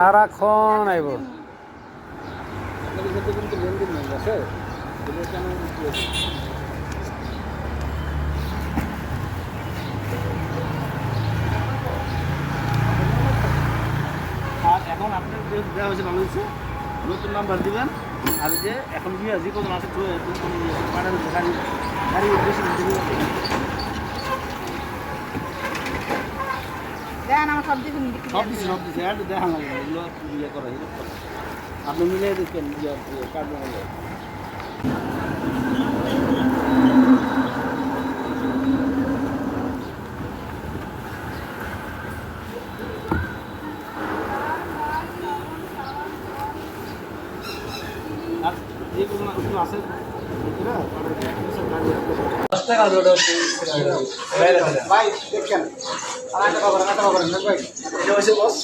সারাক্ষণ আইব। আর এখন আপনার দেওয়া হয়েছে ভালো হচ্ছে, নতুন নাম্বার দিবেন। আর যে এখন কি আছে কত আছে পাঠানো গাড়ি গাড়ি বেশি সব দিচ্ছি দেখা লাগে এগুলো ইয়ে করা আপনি মিলিয়ে দেখবেন কার্ড আর যেগুলো আছে ভাই দেখছেন আর একটা খবর ভাই এটা হচ্ছে বস।